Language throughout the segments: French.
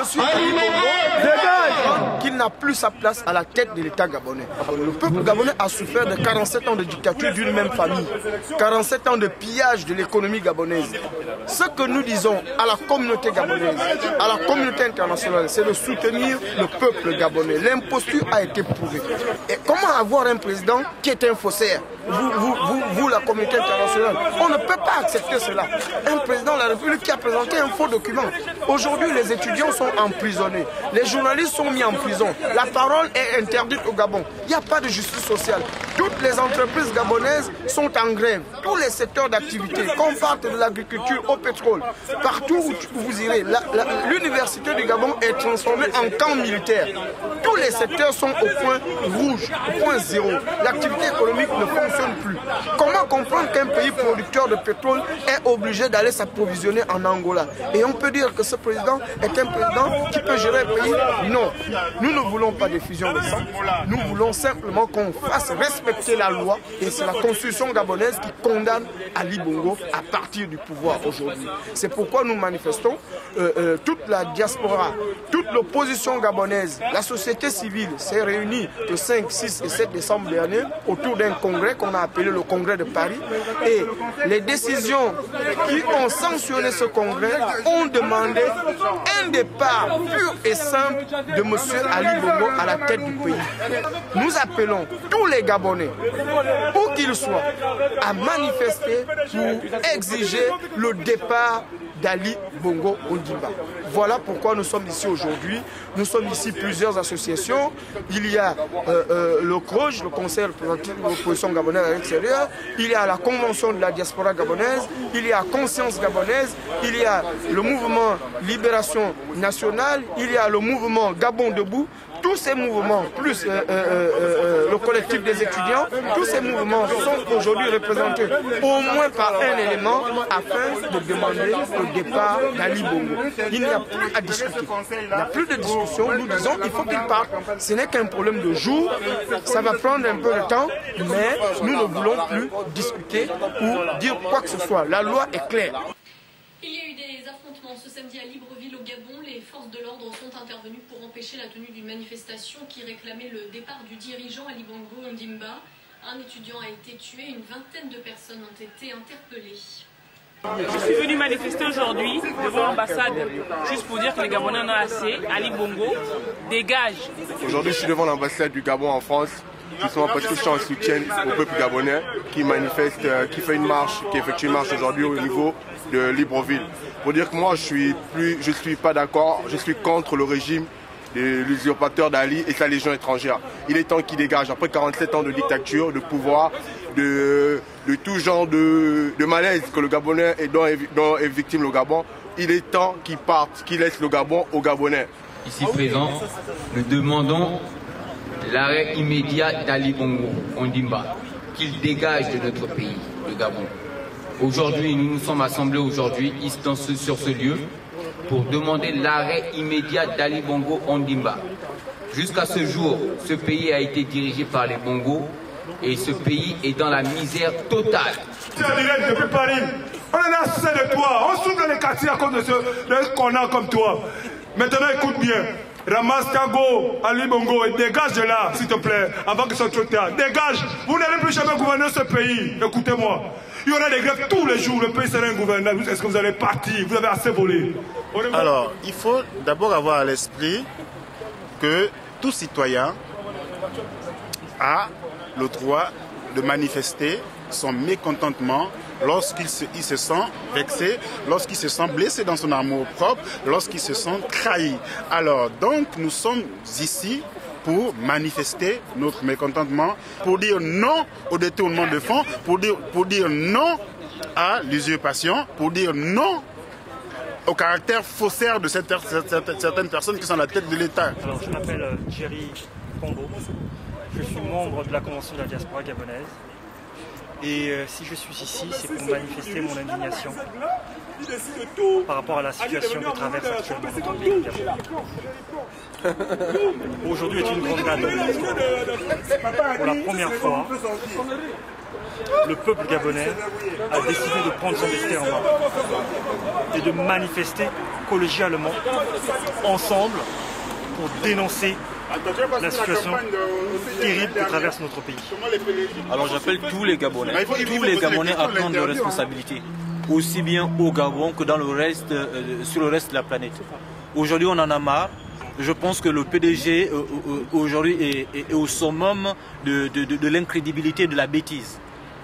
suis Ali Bongo, qu'il n'a plus sa place à la tête de l'État gabonais. Le peuple gabonais a souffert de 47 ans de dictature d'une même famille, 47 ans de pillage de l'économie gabonaise. Ce que nous disons à la communauté gabonaise, à la communauté internationale, c'est de soutenir le peuple gabonais. L'imposture a été prouvée. Et comment avoir un président qui est un faussaire? Vous, la communauté internationale, on ne peut pas accepter cela. Un président de la République qui a présenté un faux document. Aujourd'hui, les étudiants sont emprisonnés. Les journalistes sont mis en prison. La parole est interdite au Gabon. Il n'y a pas de justice sociale. Toutes les entreprises gabonaises sont en grève. Tous les secteurs d'activité, qu'on parte de l'agriculture au pétrole, partout où vous irez, l'université du Gabon est transformée en camp militaire. Tous les secteurs sont au point rouge, au point zéro. L'activité économique ne fonctionne plus. Comment comprendre qu'un pays producteur de pétrole est obligé d'aller s'approvisionner en Angola? Et on peut dire que ce président est un président qui peut gérer le pays? Non. Nous ne voulons pas de fusion de sang. Nous voulons simplement qu'on fasse respecter la loi. Et c'est la constitution gabonaise qui condamne Ali Bongo à partir du pouvoir aujourd'hui. C'est pourquoi nous manifestons. Toute la diaspora, toute l'opposition gabonaise, la société civile s'est réunie le 5, 6 et 7 décembre dernier autour d'un congrès qu'on a appelé le congrès de Paris. Et les décisions qui ont sanctionné ce congrès ont demandé un départ pur et simple de M. Ali Bongo à la tête du pays. Nous appelons tous les Gabonais, où qu'ils soient, à manifester pour exiger le départ d'Ali Bongo Ondimba. Voilà pourquoi nous sommes ici aujourd'hui. Nous sommes ici plusieurs associations. Il y a le CROJ, le Conseil représentatif de l'opposition gabonaise à l'extérieur. Il y a la Convention de la diaspora gabonaise. Il y a Conscience gabonaise. Il y a le mouvement Libération nationale. Il y a le mouvement Gabon debout. Tous ces mouvements, plus le collectif des étudiants, tous ces mouvements sont aujourd'hui représentés au moins par un élément afin de demander le départ d'Ali Bongo. Il n'y a plus à discuter. Il n'y a plus de discussion. Nous disons qu'il faut qu'il parte. Ce n'est qu'un problème de jour. Ça va prendre un peu de temps, mais nous ne voulons plus discuter ou dire quoi que ce soit. La loi est claire. Il y a eu des affrontements ce samedi à Libreville au Gabon. Les forces de l'ordre sont intervenues pour empêcher la tenue d'une manifestation qui réclamait le départ du dirigeant Ali Bongo Ondimba. Un étudiant a été tué, une vingtaine de personnes ont été interpellées. Je suis venu manifester aujourd'hui devant l'ambassade juste pour dire que les Gabonais en ont assez. Ali Bongo dégage. Aujourd'hui je suis devant l'ambassade du Gabon en France. Justement parce que je suis en soutien au peuple gabonais qui manifeste, qui fait une marche, qui effectue une marche aujourd'hui au niveau de Libreville. Pour dire que moi je suis pas d'accord, je suis contre le régime de l'usurpateur d'Ali et sa légion étrangère. Il est temps qu'il dégage, après 47 ans de dictature, de pouvoir, de tout genre de malaise que le Gabonais est dont est victime le Gabon, il est temps qu'il parte, qu'il laisse le Gabon aux Gabonais. Ici présents, nous demandons l'arrêt immédiat d'Ali Bongo Ondimba, qu'il dégage de notre pays, le Gabon. Aujourd'hui, nous nous sommes assemblés aujourd'hui sur ce lieu pour demander l'arrêt immédiat d'Ali Bongo Ondimba. Jusqu'à ce jour, ce pays a été dirigé par les Bongos et ce pays est dans la misère totale. Depuis Paris, on en a assez de toi, on souffre dans les quartiers à cause de ce qu'on a comme toi. Maintenant écoute bien, ramasse Tango, Ali Bongo et dégage de là, s'il te plaît, avant que ce soit trop tard. Dégage, vous n'allez plus jamais gouverner ce pays, écoutez-moi. Il y aura des grèves tous les jours, le pays sera ingouvernable. Est-ce que vous allez partir? Vous avez assez volé. Alors, il faut d'abord avoir à l'esprit que tout citoyen a le droit de manifester son mécontentement lorsqu'il se sent vexé, lorsqu'il se sent blessé dans son amour propre, lorsqu'il se sent trahi. Alors, donc, nous sommes ici pour manifester notre mécontentement, pour dire non au détournement de fonds, pour dire non à l'usurpation, pour dire non au caractère faussaire de certaines personnes qui sont à la tête de l'État. Alors, je m'appelle Thierry Combo, je suis membre de la Convention de la diaspora gabonaise. Et si je suis ici, c'est pour manifester mon indignation par rapport à la situation que traverse actuellement notre pays. Aujourd'hui est une grande date. Pour la première fois, le peuple gabonais a décidé de prendre son destin en main et de manifester collégialement, ensemble, pour dénoncer la situation terrible que traverse notre pays. Alors j'appelle tous les Gabonais à prendre leurs responsabilités, aussi bien au Gabon que dans le reste, sur le reste de la planète. Aujourd'hui on en a marre. Je pense que le PDG aujourd'hui est au summum de l'incrédibilité, de la bêtise.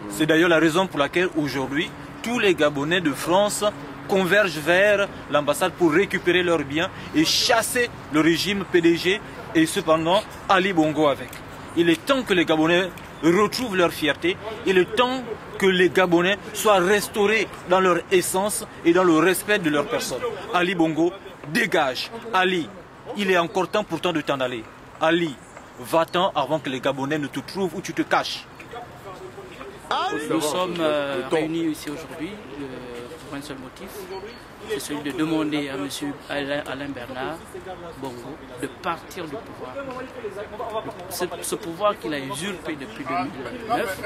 C'est d'ailleurs la raison pour laquelle aujourd'hui tous les Gabonais de France convergent vers l'ambassade pour récupérer leurs biens et chasser le régime PDG et cependant Ali Bongo avec. Il est temps que les Gabonais retrouvent leur fierté, il est temps que les Gabonais soient restaurés dans leur essence et dans le respect de leur personne. Ali Bongo, dégage. Ali, il est encore temps pourtant de t'en aller. Ali, va-t'en avant que les Gabonais ne te trouvent où tu te caches. Nous sommes réunis ici aujourd'hui pour un seul motif, c'est celui de demander à M. Alain Bernard Bongo de partir du pouvoir. Ce pouvoir qu'il a usurpé depuis 2009,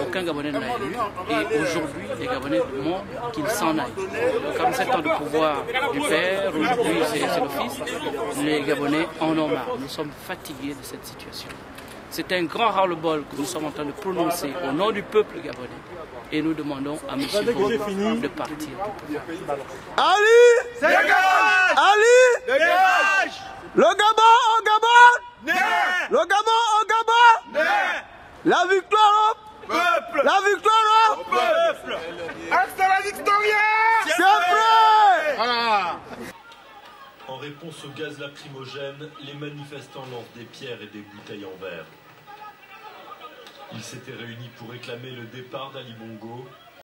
aucun Gabonais ne l'a élu et aujourd'hui les Gabonais demandent qu'il s'en aille. Donc 47 ans de pouvoir du père, aujourd'hui c'est le fils, les Gabonais en ont marre. Nous sommes fatigués de cette situation. C'est un grand ras-le-bol que nous sommes en train de prononcer au nom du peuple gabonais. Et nous demandons à M. Bongo de partir. Ali, dégage! Ali, dégage! Le Gabon au Gabon! Né! Le Gabon au Gabon! Né! La victoire au peuple! La victoire au peuple! Hasta la victoria! C'est vrai! Voilà. En réponse au gaz lacrymogène, les manifestants lancent des pierres et des bouteilles en verre. Ils s'étaient réunis pour réclamer le départ d'Ali Bongo